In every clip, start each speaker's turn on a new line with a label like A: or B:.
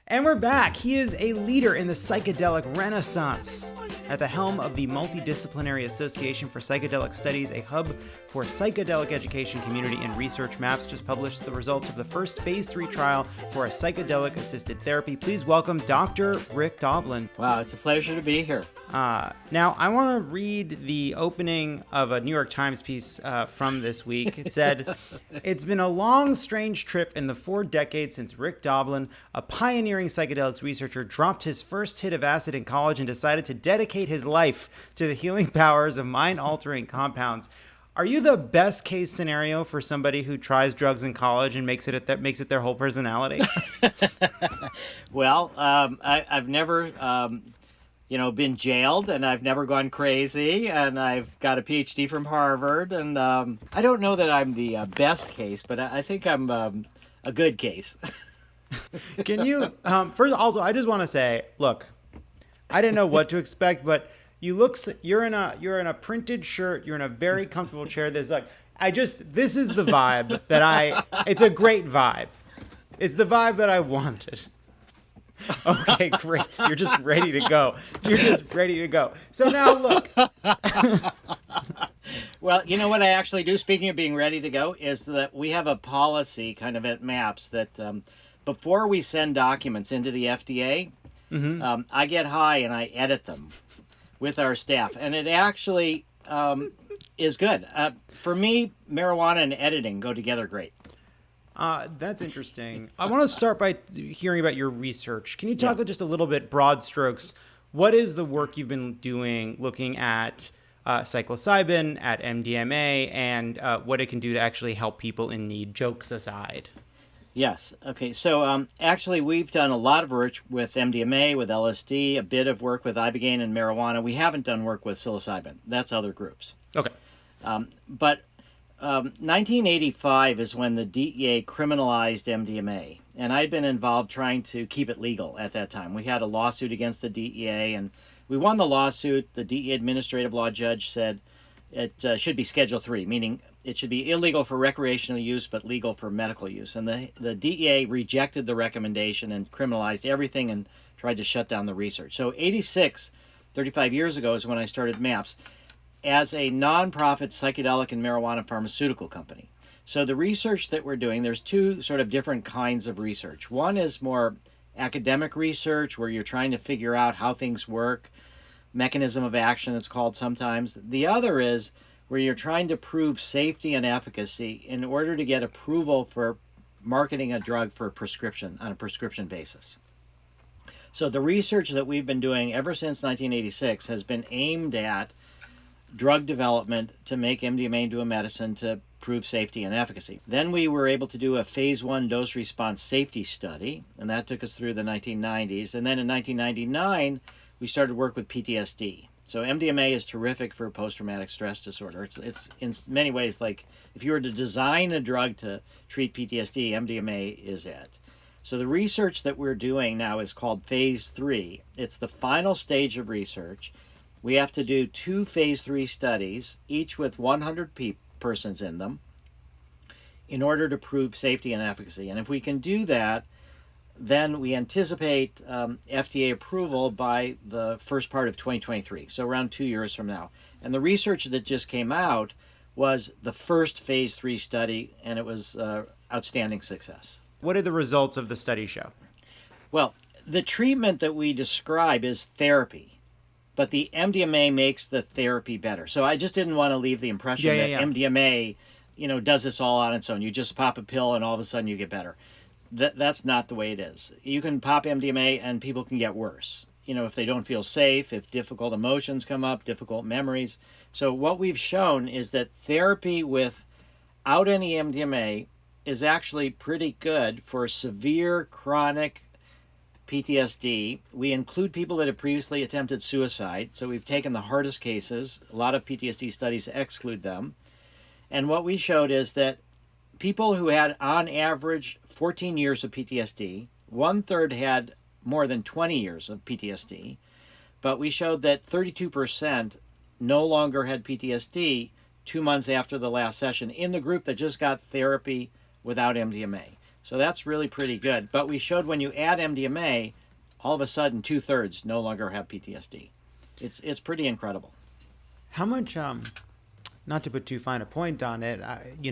A: And we're back. He is a leader in the psychedelic renaissance. At the helm of the Multidisciplinary Association for Psychedelic Studies, a hub for psychedelic education, community, and research, MAPS just published the results of the first phase 3 trial for a psychedelic-assisted therapy. Please welcome Dr. Rick Doblin.
B: Wow, it's a pleasure to be here.
A: Now, I want to read the opening of a New York Times piece from this week. It said, "It's been a long, strange trip in the 4 decades since Rick Doblin, a pioneering psychedelics researcher, dropped his first hit of acid in college and decided to dedicate his life to the healing powers of mind-altering compounds." Are you the best case scenario for somebody who tries drugs in college and makes it their whole personality?
B: Well, I've never been jailed, and I've never gone crazy, and I've got a PhD from Harvard, and I don't know that I'm the best case, but I think I'm a good case.
A: Can you, first, also, I just want to say, look, I didn't know what to expect, but you're in a printed shirt, you're in a very comfortable chair. This is the vibe it's a great vibe. It's the vibe that I wanted. Okay, great. You're just ready to go. So now look.
B: Well, you know what I actually do, speaking of being ready to go, is that we have a policy kind of at MAPS that before we send documents into the FDA, I get high and I edit them with our staff. And it actually is good. For me, marijuana and editing go together great.
A: That's interesting. I want to start by hearing about your research. Can you talk just a little bit, broad strokes? What is the work you've been doing looking at psilocybin, at MDMA, and what it can do to actually help people in need, jokes aside?
B: Yes. Okay. So actually, we've done a lot of work with MDMA, with LSD, a bit of work with ibogaine and marijuana. We haven't done work with psilocybin. That's other groups.
A: Okay.
B: But 1985 is when the DEA criminalized MDMA, and I'd been involved trying to keep it legal at that time. We had a lawsuit against the DEA, and we won the lawsuit. The DEA administrative law judge said it should be Schedule 3, meaning it should be illegal for recreational use but legal for medical use. And the DEA rejected the recommendation and criminalized everything and tried to shut down the research. So 86, 35 years ago, is when I started MAPS as a nonprofit psychedelic and marijuana pharmaceutical company. So the research that we're doing, there's 2 sort of different kinds of research. One is more academic research, where you're trying to figure out how things work, mechanism of action, it's called sometimes. The other is where you're trying to prove safety and efficacy in order to get approval for marketing a drug for a prescription on a prescription basis. So the research that we've been doing ever since 1986 has been aimed at drug development to make MDMA into a medicine to prove safety and efficacy. Then we were able to do a phase 1 dose response safety study, and that took us through the 1990s. And then in 1999, we started work with PTSD. So MDMA is terrific for post-traumatic stress disorder. It's in many ways like if you were to design a drug to treat PTSD, MDMA is it. So the research that we're doing now is called phase 3. It's the final stage of research. We have to do 2 phase 3 studies, each with 100 persons in them, in order to prove safety and efficacy. And if we can do that, then we anticipate FDA approval by the first part of 2023, so around 2 years from now. And the research that just came out was the first phase 3 study, and it was outstanding success.
A: What did the results of the study show?
B: Well, the treatment that we describe is therapy, but the MDMA makes the therapy better. So I just didn't want to leave the impression that MDMA, does this all on its own. You just pop a pill and all of a sudden you get better. That's not the way it is. You can pop MDMA and people can get worse. If they don't feel safe, if difficult emotions come up, difficult memories. So what we've shown is that therapy without any MDMA is actually pretty good for severe chronic PTSD. We include people that have previously attempted suicide. So we've taken the hardest cases. A lot of PTSD studies exclude them. And what we showed is that people who had, on average, 14 years of PTSD, 1/3 had more than 20 years of PTSD, but we showed that 32% no longer had PTSD 2 months after the last session in the group that just got therapy without MDMA. So that's really pretty good. But we showed when you add MDMA, all of a sudden 2/3 no longer have PTSD. It's pretty incredible.
A: How much, not to put too fine a point on it, you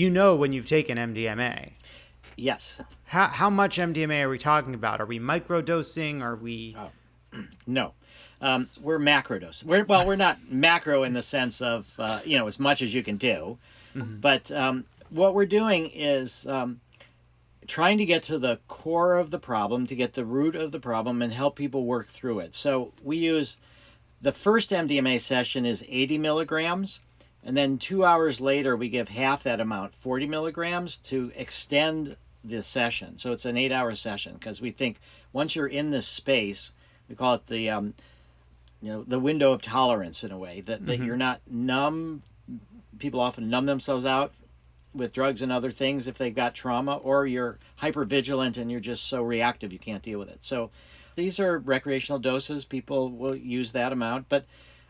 A: know when you've taken MDMA.
B: Yes.
A: How much MDMA are we talking about? Are we microdosing? Are we...
B: No. We're macrodosing. We're not macro in the sense of, as much as you can do. Mm-hmm. But what we're doing is trying to get to the core of the problem, to get the root of the problem and help people work through it. So we use, the first MDMA session is 80 milligrams. And then 2 hours later, we give half that amount, 40 milligrams, to extend the session. So it's an 8-hour session because we think once you're in this space, we call it the the window of tolerance in a way, that mm-hmm. you're not numb. People often numb themselves out with drugs and other things if they've got trauma, or you're hypervigilant and you're just so reactive you can't deal with it. So these are recreational doses. People will use that amount, but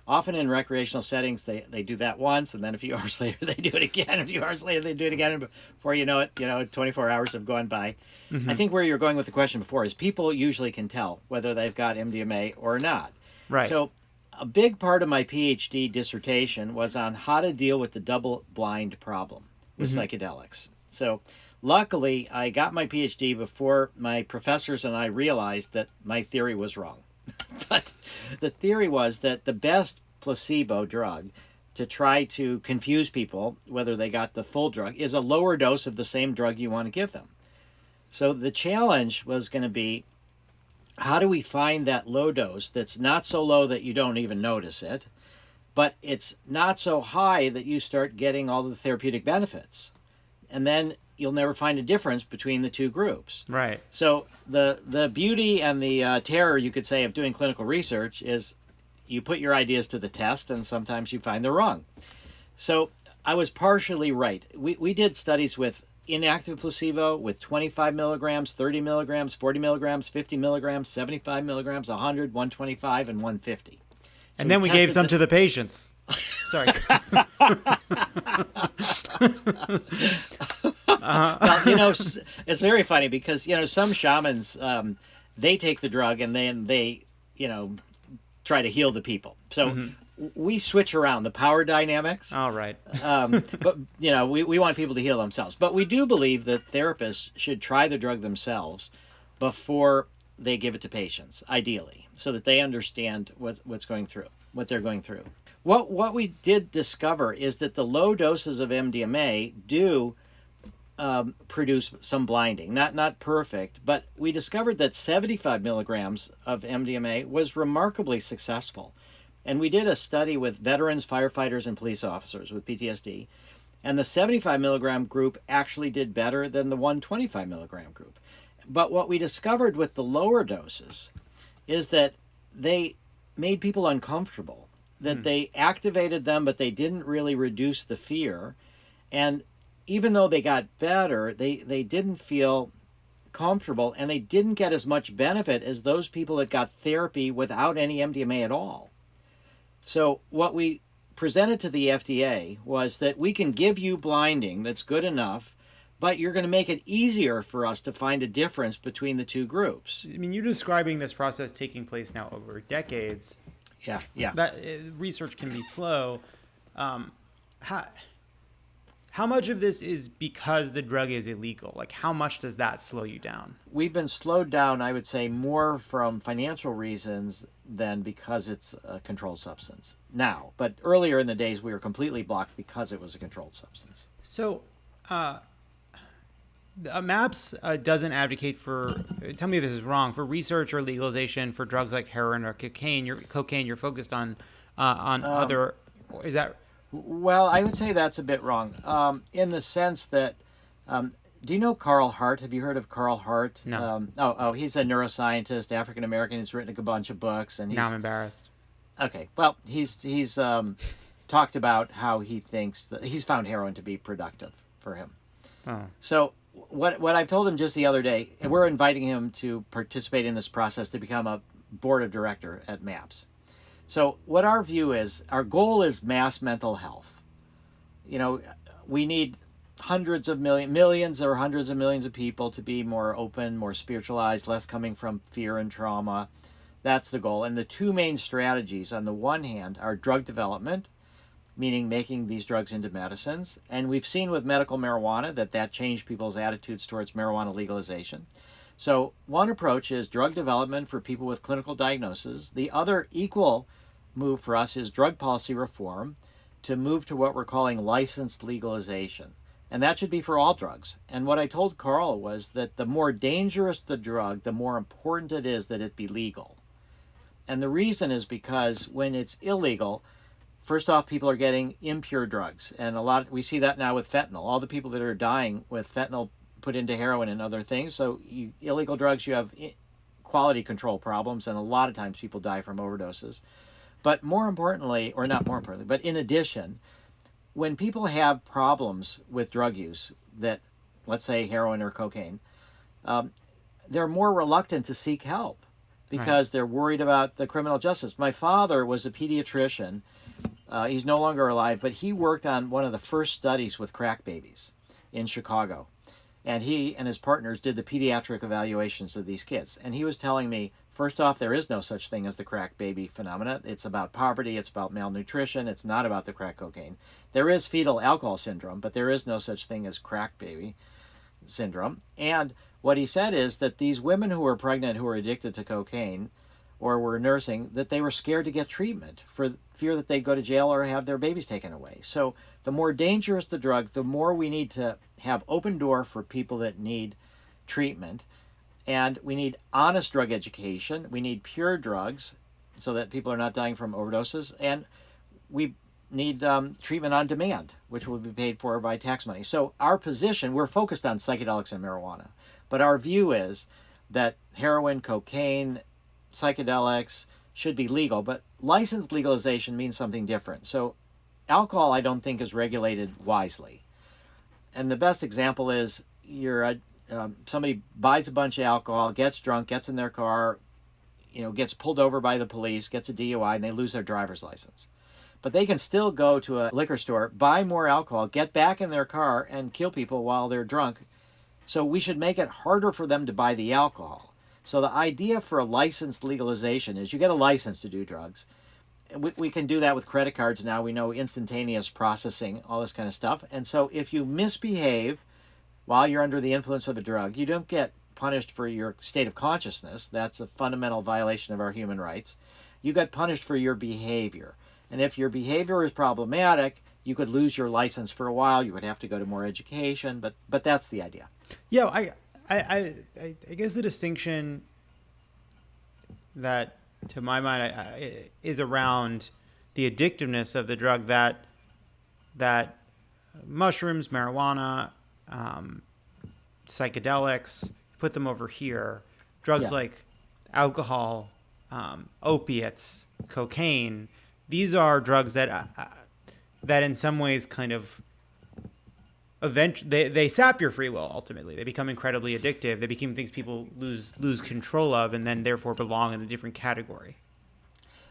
B: often in recreational settings, they do that once, and then a few hours later, they do it again. A few hours later, they do it again. And before you know it, 24 hours have gone by. Mm-hmm. I think where you're going with the question before is people usually can tell whether they've got MDMA or not.
A: Right.
B: So a big part of my PhD dissertation was on how to deal with the double-blind problem with mm-hmm. psychedelics. So luckily, I got my PhD before my professors and I realized that my theory was wrong. But the theory was that the best placebo drug to try to confuse people, whether they got the full drug, is a lower dose of the same drug you want to give them. So the challenge was going to be, how do we find that low dose that's not so low that you don't even notice it, but it's not so high that you start getting all the therapeutic benefits? And then you'll never find a difference between the two groups.
A: Right.
B: So the beauty and the terror, you could say, of doing clinical research is you put your ideas to the test and sometimes you find they're wrong. So I was partially right. We did studies with inactive placebo with 25 milligrams, 30 milligrams, 40 milligrams, 50 milligrams, 75 milligrams, 100, 125, and 150.
A: And then we gave some to the patients. Sorry.
B: Well, it's very funny because, some shamans, they take the drug and then they, try to heal the people. So mm-hmm. we switch around the power dynamics.
A: All right.
B: But, we want people to heal themselves. But we do believe that therapists should try the drug themselves before they give it to patients, ideally, so that they understand what they're going through. What we did discover is that the low doses of MDMA do produce some blinding, not perfect, but we discovered that 75 milligrams of MDMA was remarkably successful. And we did a study with veterans, firefighters, and police officers with PTSD, and the 75 milligram group actually did better than the 125 milligram group. But what we discovered with the lower doses is that they made people uncomfortable, that they activated them, but they didn't really reduce the fear. And even though they got better, they didn't feel comfortable, and they didn't get as much benefit as those people that got therapy without any MDMA at all. So what we presented to the FDA was that we can give you blinding that's good enough, but you're going to make it easier for us to find a difference between the two groups.
A: I mean, you're describing this process taking place now over decades.
B: Yeah.
A: That research can be slow. How much of this is because the drug is illegal? Like, how much does that slow you down?
B: We've been slowed down, I would say, more from financial reasons than because it's a controlled substance now. But earlier in the days, we were completely blocked because it was a controlled substance.
A: So, MAPS doesn't advocate for, tell me if this is wrong, for research or legalization for drugs like heroin or cocaine. You're focused on other, is that?
B: Well, I would say that's a bit wrong, in the sense that, do you know Carl Hart? Have you heard of Carl Hart?
A: No.
B: He's a neuroscientist, African-American. He's written a bunch of books. And
A: now I'm embarrassed.
B: Okay. Well, he's talked about how he thinks that he's found heroin to be productive for him.
A: Oh.
B: So what I've told him just the other day, and we're inviting him to participate in this process to become a board of director at MAPS. So what our view is, our goal is mass mental health. We need millions or hundreds of millions of people to be more open, more spiritualized, less coming from fear and trauma. That's the goal. And the two main strategies on the one hand are drug development, meaning making these drugs into medicines. And we've seen with medical marijuana that changed people's attitudes towards marijuana legalization. So one approach is drug development for people with clinical diagnoses. The other equal move for us is drug policy reform to move to what we're calling licensed legalization. And that should be for all drugs. And what I told Carl was that the more dangerous the drug, the more important it is that it be legal. And the reason is because when it's illegal, first off, people are getting impure drugs. And we see that now with fentanyl. All the people that are dying with fentanyl put into heroin and other things. So illegal drugs, you have quality control problems, and a lot of times people die from overdoses. But more importantly, or not more importantly, but in addition, when people have problems with drug use, that, let's say, heroin or cocaine, they're more reluctant to seek help because they're worried about the criminal justice. My father was a pediatrician. He's no longer alive, but he worked on one of the first studies with crack babies in Chicago. And he and his partners did the pediatric evaluations of these kids. And he was telling me, first off, there is no such thing as the crack baby phenomena. It's about poverty. It's about malnutrition. It's not about the crack cocaine. There is fetal alcohol syndrome, but there is no such thing as crack baby syndrome. And what he said is that these women who were pregnant, who were addicted to cocaine or were nursing, that they were scared to get treatment for fear that they'd go to jail or have their babies taken away. So the more dangerous the drug, the more we need to have open door for people that need treatment. And we need honest drug education. We need pure drugs so that people are not dying from overdoses. And we need treatment on demand, which will be paid for by tax money. So our position, we're focused on psychedelics and marijuana. But our view is that heroin, cocaine, psychedelics should be legal. But licensed legalization means something different. So alcohol, I don't think, is regulated wisely. And the best example is somebody buys a bunch of alcohol, gets drunk, gets in their car, gets pulled over by the police, gets a DUI, and they lose their driver's license. But they can still go to a liquor store, buy more alcohol, get back in their car, and kill people while they're drunk. So we should make it harder for them to buy the alcohol. So the idea for a licensed legalization is you get a license to do drugs. We can do that with credit cards now. We know instantaneous processing, all this kind of stuff. And so if you misbehave while you're under the influence of a drug, you don't get punished for your state of consciousness. That's a fundamental violation of our human rights. You get punished for your behavior. And if your behavior is problematic, you could lose your license for a while. You would have to go to more education, but that's the idea.
A: Yeah, I guess the distinction that, to my mind, is around the addictiveness of the drug, that mushrooms, marijuana, psychedelics, put them over here. Drugs like alcohol, opiates, cocaine, these are drugs that in some ways kind of they sap your free will. Ultimately, they become incredibly addictive. They become things people lose control of, and then therefore belong in a different category.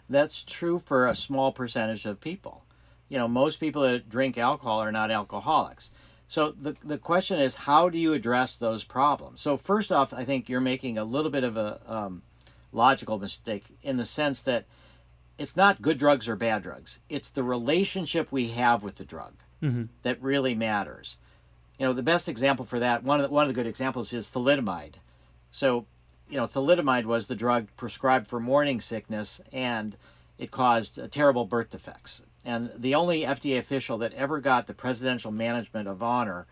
B: That's true for a small percentage of people. Most people that drink alcohol are not alcoholics. So the question is, how do you address those problems? So first off, I think you're making a little bit of a logical mistake in the sense that it's not good drugs or bad drugs. It's the relationship we have with the drug that really matters. The best example for that, one of the good examples is thalidomide. So, thalidomide was the drug prescribed for morning sickness, and it caused terrible birth defects. And the only FDA official that ever got the Presidential Medal of Honor,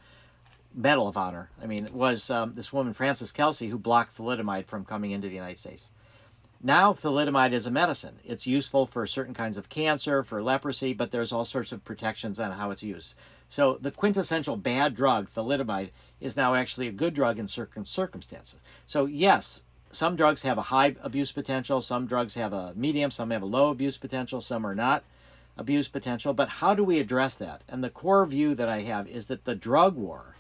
B: was this woman, Frances Kelsey, who blocked thalidomide from coming into the United States. Now thalidomide is a medicine. It's useful for certain kinds of cancer, for leprosy, but there's all sorts of protections on how it's used. So the quintessential bad drug, thalidomide, is now actually a good drug in certain circumstances. So yes, some drugs have a high abuse potential, some drugs have a medium, some have a low abuse potential, some are not abuse potential. But how do we address that? And the core view that I have is that the drug war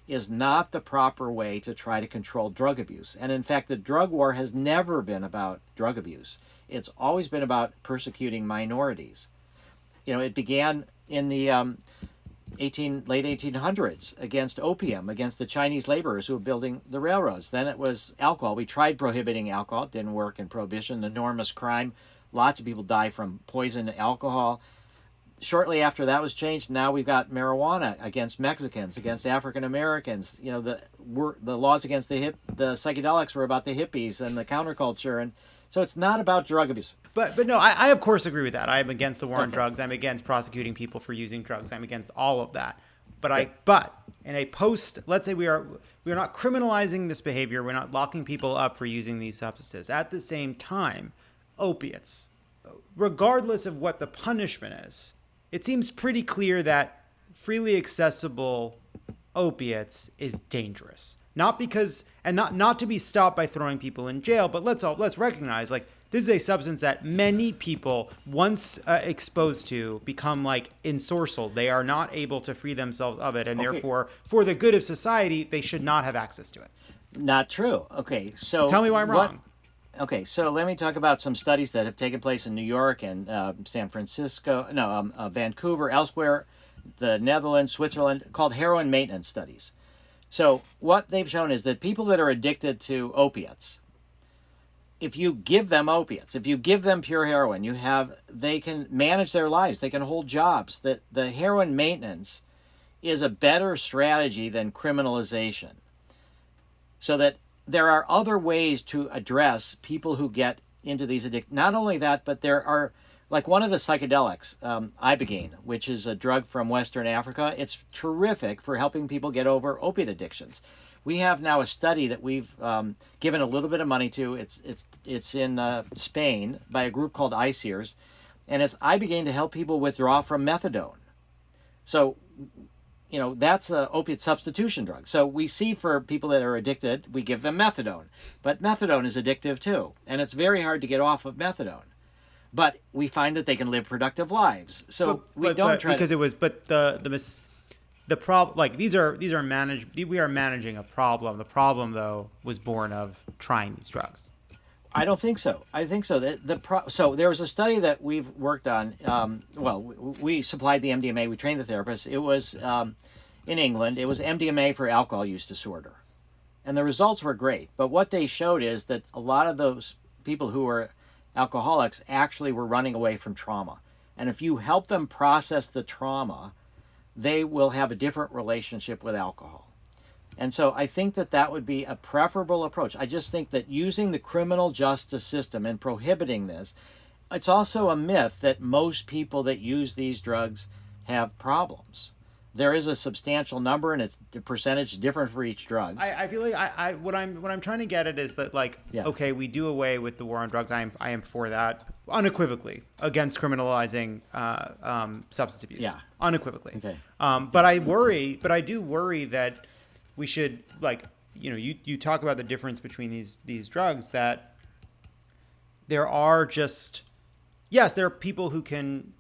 B: is not the proper way to try to control drug abuse. And in fact, the drug war has never been about drug abuse. It's always been about persecuting minorities. It began in the late 1800s against opium, against the Chinese laborers who were building the railroads. Then it was alcohol. We tried prohibiting alcohol. It didn't work in prohibition. Enormous crime. Lots of people die from poison Alcohol. Shortly after that was changed, now we've got marijuana against Mexicans, against African Americans. You know, the laws against the psychedelics were about the hippies and the counterculture, and so it's not about drug abuse.
A: But no, I of course agree with that. I am against the war on drugs. I'm against prosecuting people for using drugs. I'm against all of that. But in a let's say we are not criminalizing this behavior. We're not locking people up for using these substances. At the same time, opiates, regardless of what the punishment is, it seems pretty clear that freely accessible opiates is dangerous. Not because, and not to be stopped by throwing people in jail, but let's recognize, like, this is a substance that many people, once exposed to, become like ensorcelled. They are not able to free themselves of it, and therefore, for the good of society, they should not have access to it.
B: Not true. Okay, so
A: tell me why I'm wrong.
B: Okay, so let me talk about some studies that have taken place in New York and San Francisco, Vancouver, elsewhere, the Netherlands, Switzerland, called heroin maintenance studies. So what they've shown is that people that are addicted to opiates, if you give them opiates, if you give them pure heroin, they can manage their lives, they can hold jobs. That the heroin maintenance is a better strategy than criminalization. So that there are other ways to address people who get into these addictions. Not only that, but there are, like one of the psychedelics, ibogaine, which is a drug from Western Africa. It's terrific for helping people get over opiate addictions. We have now a study that we've given a little bit of money to. It's in Spain by a group called ICEERS, and it's ibogaine to help people withdraw from methadone. So, you know, that's an opiate substitution drug. So we see for people that are addicted, we give them methadone. But methadone is addictive too. And it's very hard to get off of methadone. But we find that they can live productive lives. So we are managing a problem. The problem, though, was born of trying these drugs. I don't think so. I think so. So there was a study that we've worked on. We supplied the MDMA. We trained the therapists. It was in England. It was MDMA for alcohol use disorder. And the results were great. But what they showed is that a lot of those people who were alcoholics actually were running away from trauma. And if you help them process the trauma, they will have a different relationship with alcohol. And so I think that would be a preferable approach. I just think that using the criminal justice system and prohibiting this, it's also a myth that most people that use these drugs have problems. There is a substantial number, and the percentage is different for each drug.
A: I feel like what I'm trying to get at is that, like, okay, we do away with the war on drugs. I am for that unequivocally, against criminalizing substance abuse. Yeah, unequivocally. Okay. But I do worry that we should, like, you know, you talk about the difference between these drugs, that there are there are people who can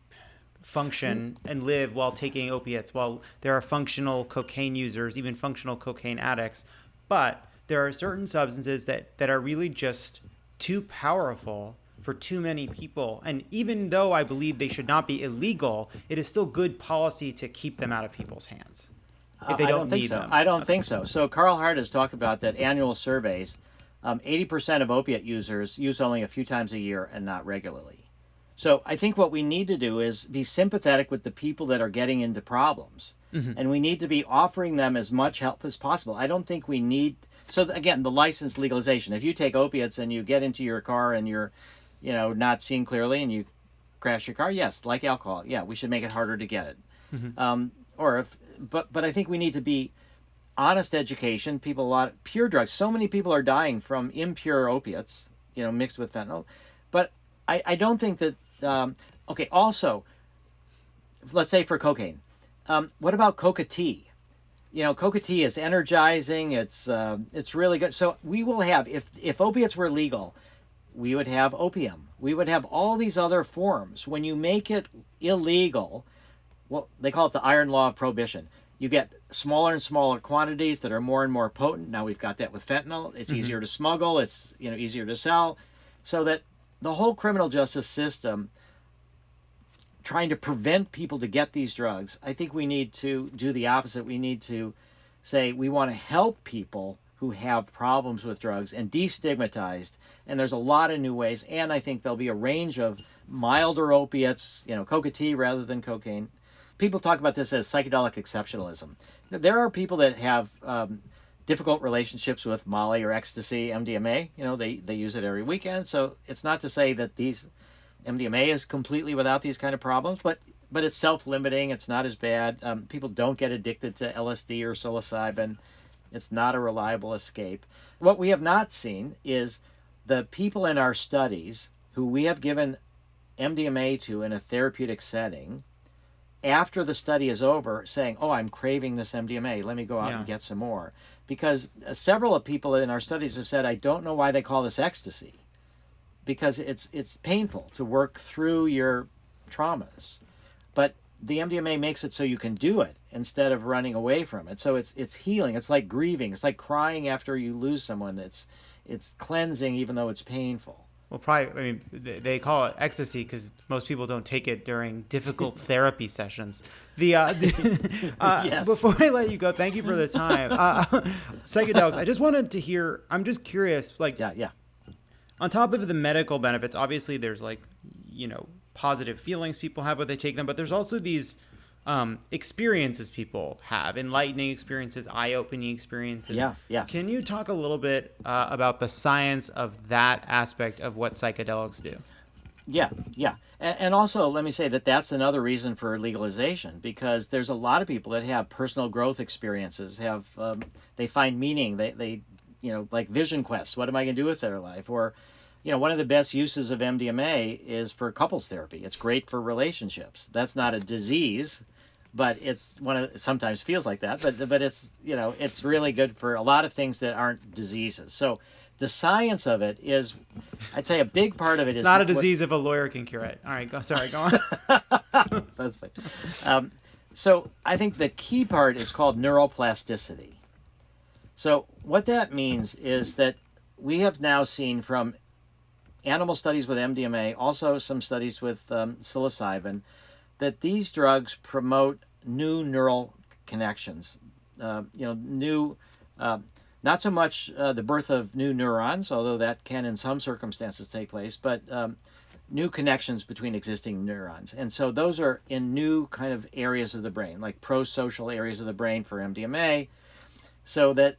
A: function and live while taking opiates, while there are functional cocaine users, even functional cocaine addicts. But there are certain substances that are really just too powerful for too many people. And even though I believe they should not be illegal, it is still good policy to keep them out of people's hands if they don't need them.
B: I don't think so. So Carl Hart has talked about that annual surveys, 80% of opiate users use only a few times a year and not regularly. So I think what we need to do is be sympathetic with the people that are getting into problems. Mm-hmm. And we need to be offering them as much help as possible. I don't think we need... So again, the license legalization. If you take opiates and you get into your car and you're, you know, not seeing clearly and you crash your car, yes, like alcohol. Yeah, we should make it harder to get it. Mm-hmm. But I think we need to be honest education. Pure drugs. So many people are dying from impure opiates, you know, mixed with fentanyl. But I don't think that... also, let's say for cocaine. What about coca tea? You know, coca tea is energizing. It's really good. So we will have, if opiates were legal, we would have opium. We would have all these other forms. When you make it illegal, well, they call it the iron law of prohibition. You get smaller and smaller quantities that are more and more potent. Now we've got that with fentanyl. It's mm-hmm. easier to smuggle. It's, you know, easier to sell. So that the whole criminal justice system trying to prevent people to get these drugs. I think we need to do the opposite. We need to say we want to help people who have problems with drugs and destigmatized. And there's a lot of new ways. And I think there'll be a range of milder opiates, coca tea rather than cocaine. People talk about this as psychedelic exceptionalism. There are people that have difficult relationships with Molly or ecstasy, MDMA. They use it every weekend. So it's not to say that MDMA is completely without these kind of problems, but it's self-limiting. It's not as bad. People don't get addicted to LSD or psilocybin. It's not a reliable escape. What we have not seen is the people in our studies who we have given MDMA to in a therapeutic setting, after the study is over, saying, oh, I'm craving this MDMA. Let me go out and get some more. Because several of people in our studies have said, I don't know why they call this ecstasy. Because it's painful to work through your traumas. But the MDMA makes it so you can do it instead of running away from it. So it's healing. It's like grieving. It's like crying after you lose someone. It's cleansing even though it's painful.
A: Well, probably, they call it ecstasy because most people don't take it during difficult therapy sessions.
B: Yes.
A: Before I let you go, thank you for the time. Psychedelics, I just wanted to hear, I'm just curious,
B: Yeah.
A: On top of the medical benefits, obviously there's positive feelings people have when they take them, but there's also these experiences people have, enlightening experiences, eye-opening experiences.
B: Yeah.
A: Can you talk a little bit about the science of that aspect of what psychedelics do?
B: Yeah. And also, let me say that's another reason for legalization, because there's a lot of people that have personal growth experiences, they find meaning, they like vision quests. What am I going to do with their life? Or, one of the best uses of MDMA is for couples therapy. It's great for relationships. That's not a disease, but sometimes feels like that. But it's it's really good for a lot of things that aren't diseases. So the science of it is, I'd say, a big part of it is
A: not a disease if a lawyer can cure it. All right, go on.
B: That's fine. So I think the key part is called neuroplasticity. So what that means is that we have now seen from animal studies with MDMA, also some studies with psilocybin, that these drugs promote new neural connections. New, not so much the birth of new neurons, although that can in some circumstances take place, but new connections between existing neurons. And so those are in new kind of areas of the brain, like pro-social areas of the brain for MDMA, so that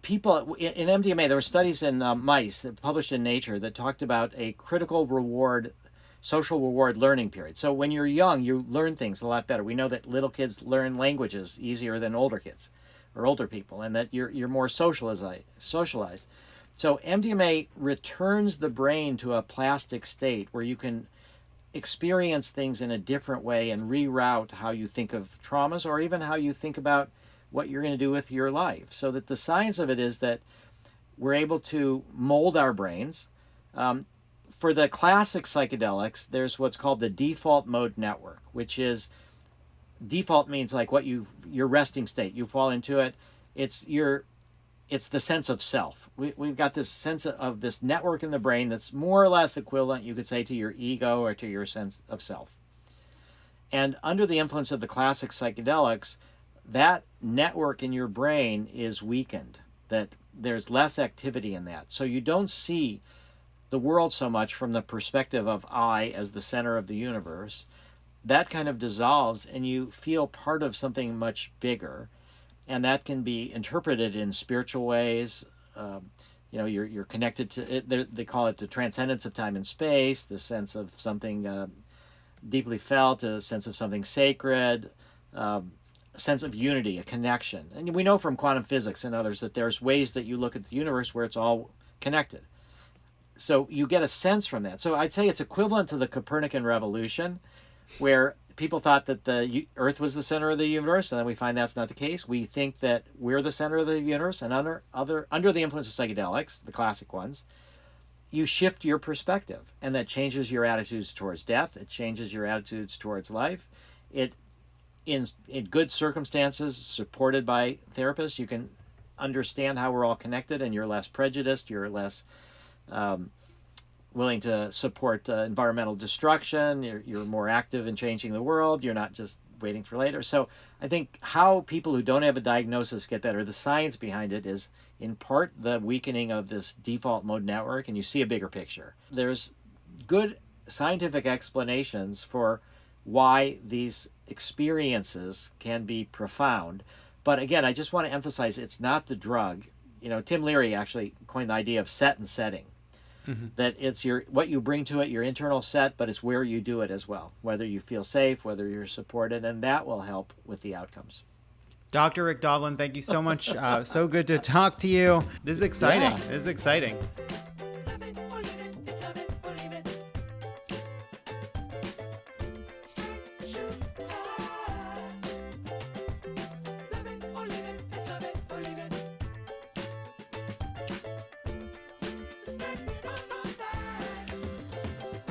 B: people in MDMA, there were studies in mice that published in Nature that talked about a critical reward, social reward learning period. So when you're young, you learn things a lot better. We know that little kids learn languages easier than older kids or older people, and that you're more socialized. So MDMA returns the brain to a plastic state where you can experience things in a different way and reroute how you think of traumas, or even how you think about what you're going to do with your life. So that the science of it is that we're able to mold our brains. For the classic psychedelics, there's what's called the default mode network, which is, default means like your resting state. You fall into it. It's the sense of self. We've got this sense of this network in the brain that's more or less equivalent, you could say, to your ego or to your sense of self. And under the influence of the classic psychedelics, that network in your brain is weakened, that there's less activity in that. So you don't see the world so much from the perspective of I as the center of the universe. That kind of dissolves and you feel part of something much bigger. And that can be interpreted in spiritual ways. You're connected to it. They call it the transcendence of time and space, the sense of something deeply felt, a sense of something sacred, a sense of unity, a connection. And we know from quantum physics and others that there's ways that you look at the universe where it's all connected. So you get a sense from that. So I'd say it's equivalent to the Copernican revolution, where people thought that the Earth was the center of the universe, and then we find that's not the case. We think that we're the center of the universe, and under the influence of psychedelics, the classic ones, you shift your perspective, and that changes your attitudes towards death. It changes your attitudes towards life. In good circumstances, supported by therapists, you can understand how we're all connected, and you're less prejudiced. You're less willing to support environmental destruction. You're more active in changing the world. You're not just waiting for later. So I think how people who don't have a diagnosis get better, the science behind it is in part the weakening of this default mode network, and you see a bigger picture. There's good scientific explanations for why these experiences can be profound. But again, I just want to emphasize it's not the drug. You know, Tim Leary actually coined the idea of set and setting. That it's what you bring to it, your internal set, but it's where you do it as well, whether you feel safe, whether you're supported, and that will help with the outcomes.
A: Dr. Rick Doblin, thank you so much. So good to talk to you. This is exciting.
B: Yeah.
A: This is exciting.